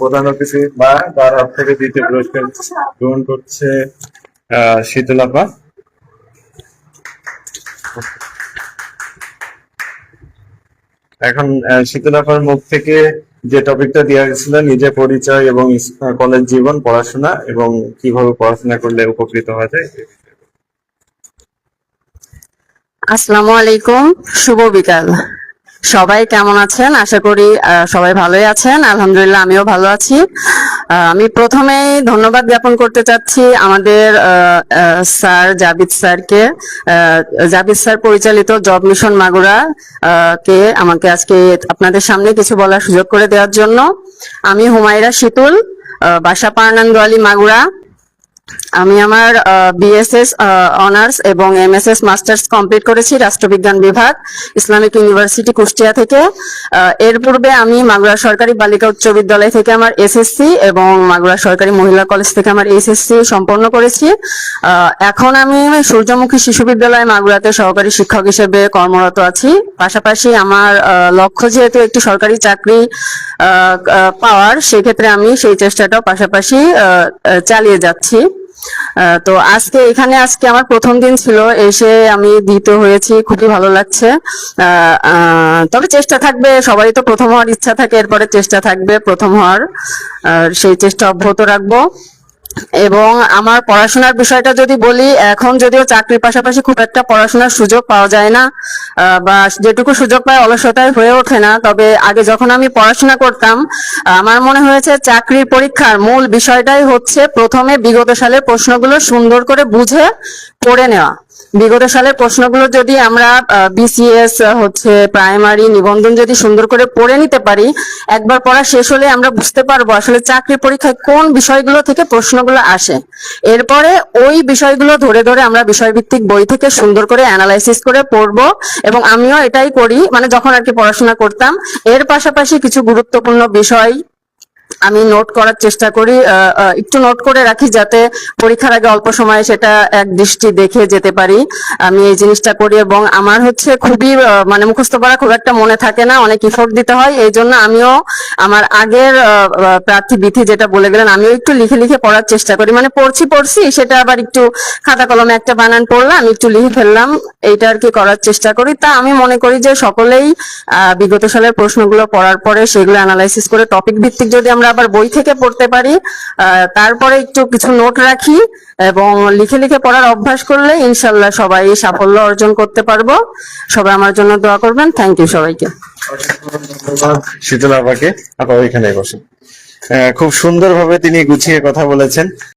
প্রধান অতিথি বা তার হাত থেকে দ্বিতীয় পুরস্কার গ্রহণ করছে শীতল আপা। এখন শীতল আপার মুখ থেকে যে টপিকটা দেওয়া হয়েছিল, নিজের পরিচয় এবং কলেজ জীবন, পড়াশোনা এবং কিভাবে পড়াশোনা করলে উপকৃত হওয়া যায়। আসসালামু আলাইকুম, শুভ বিকাল। সবাই কেমন আছেন? আশা করি সবাই ভালোই আছেন। আলহামদুলিল্লাহ, আমিও ভালো আছি। আমি প্রথমেই ধন্যবাদ জ্ঞাপন করতে চাচ্ছি আমাদের স্যার জাবিদ স্যারকে। জাবিদ স্যার পরিচালিত জব মিশন মাগুরা কে আমাকে আজকে আপনাদের সামনে কিছু বলার সুযোগ করে দেওয়ার জন্য। আমি হুমায়রা শীতুল, বাসা পার্নান্দোয়ালি মাগুরা। আমি আমার বিএসএস অনার্স এবং এমএসএস মাস্টার্স কমপ্লিট করেছি রাষ্ট্রবিজ্ঞান বিভাগ, ইসলামিক ইউনিভার্সিটি কুষ্টিয়া থেকে। এর পূর্বে আমি মাগুরা সরকারি বালিকা উচ্চ বিদ্যালয় থেকে আমার এসএসসি এবং মাগুরা সরকারি মহিলা কলেজ থেকে আমার এইচএসসি সম্পন্ন করেছি। এখন আমি সূর্যমুখী শিশু বিদ্যালয় মাগুরাতে সহকারী শিক্ষক হিসেবে কর্মরত আছি। পাশাপাশি আমার লক্ষ্য যেহেতু একটি সরকারি চাকরি পাওয়ার, সেক্ষেত্রে আমি সেই চেষ্টাটাও পাশাপাশি চালিয়ে যাচ্ছি। তো আজকে আমার প্রথম দিন ছিল, এসে আমি দ্বিতীয় হয়েছি, খুবই ভালো লাগছে। তবে চেষ্টা থাকবে, সবারই তো প্রথম হওয়ার ইচ্ছা থাকে, এরপরে চেষ্টা থাকবে প্রথম হওয়ার, সেই চেষ্টা অব্যাহত রাখবো। এবং আমার পড়াশোনার বিষয়টা যদি বলি, এখন যদিও চাকরির পাশাপাশি খুব একটা পড়াশোনার সুযোগ পাওয়া যায় না, বা যেটুকু সুযোগ পায় অলসতায় হয়ে ওঠে না। তবে আগে যখন আমি পড়াশোনা করতাম, আমার মনে হয়েছে চাকরির পরীক্ষার মূল বিষয়টাই হচ্ছে প্রথমে বিগত সালের প্রশ্নগুলো সুন্দর করে বুঝে পড়ে নেওয়া। বিগত সালের প্রশ্নগুলো যদি আমরা বিসিএস হচ্ছে প্রাইমারি নিবন্ধন যদি সুন্দর করে পড়ে নিতে পারি, একবার পড়া শেষ হলে আমরা বুঝতে পারবো আসলে চাকরির পরীক্ষায় কোন বিষয়গুলো থেকে প্রশ্নগুলো আসে। এরপরে ওই বিষয়গুলো ধরে ধরে আমরা বিষয়ভিত্তিক বই থেকে সুন্দর করে অ্যানালাইসিস করে পড়বো। এবং আমিও এটাই করি, মানে যখন আর কি পড়াশোনা করতাম। এর পাশাপাশি কিছু গুরুত্বপূর্ণ বিষয় আমি নোট করার চেষ্টা করি, একটু নোট করে রাখি, যাতে পরীক্ষার আগে অল্প সময়ে সেটা এক দৃষ্টি দেখে যেতে পারি। আমি এই জিনিসটা করি। এবং আমার হচ্ছে খুবই মানে মুখস্থ করা খুব একটা মনে থাকে না, অনেক ইফোর্ট দিতে হয়। এই জন্য আমিও আমার আগের প্রার্থী বিথি যেটা বলে গেলেন, আমিও একটু লিখে লিখে পড়ার চেষ্টা করি। মানে পড়ছি সেটা আবার একটু খাতা কলমে একটা বানান পড়লাম, আমি একটু লিখে ফেললাম, এইটা আর কি করার চেষ্টা করি। তা আমি মনে করি যে সকলেই বিগত সালের প্রশ্নগুলো পড়ার পরে সেগুলো অ্যানালাইসিস করে টপিক ভিত্তিক যদি আমরা আবার বই থেকে পড়তে পারি, তারপরে একটু কিছু নোট রাখি এবং লিখে লিখে পড়ার অভ্যাস করলে ইনশাল্লাহ সবাই সাফল্য অর্জন করতে পারবো। সবাই আমার জন্য দোয়া করবেন। থ্যাংক ইউ সবাইকে। শীতল আপাকে, আপা ওইখানে বসে। খুব সুন্দরভাবে তিনি গুছিয়ে কথা বলেছেন।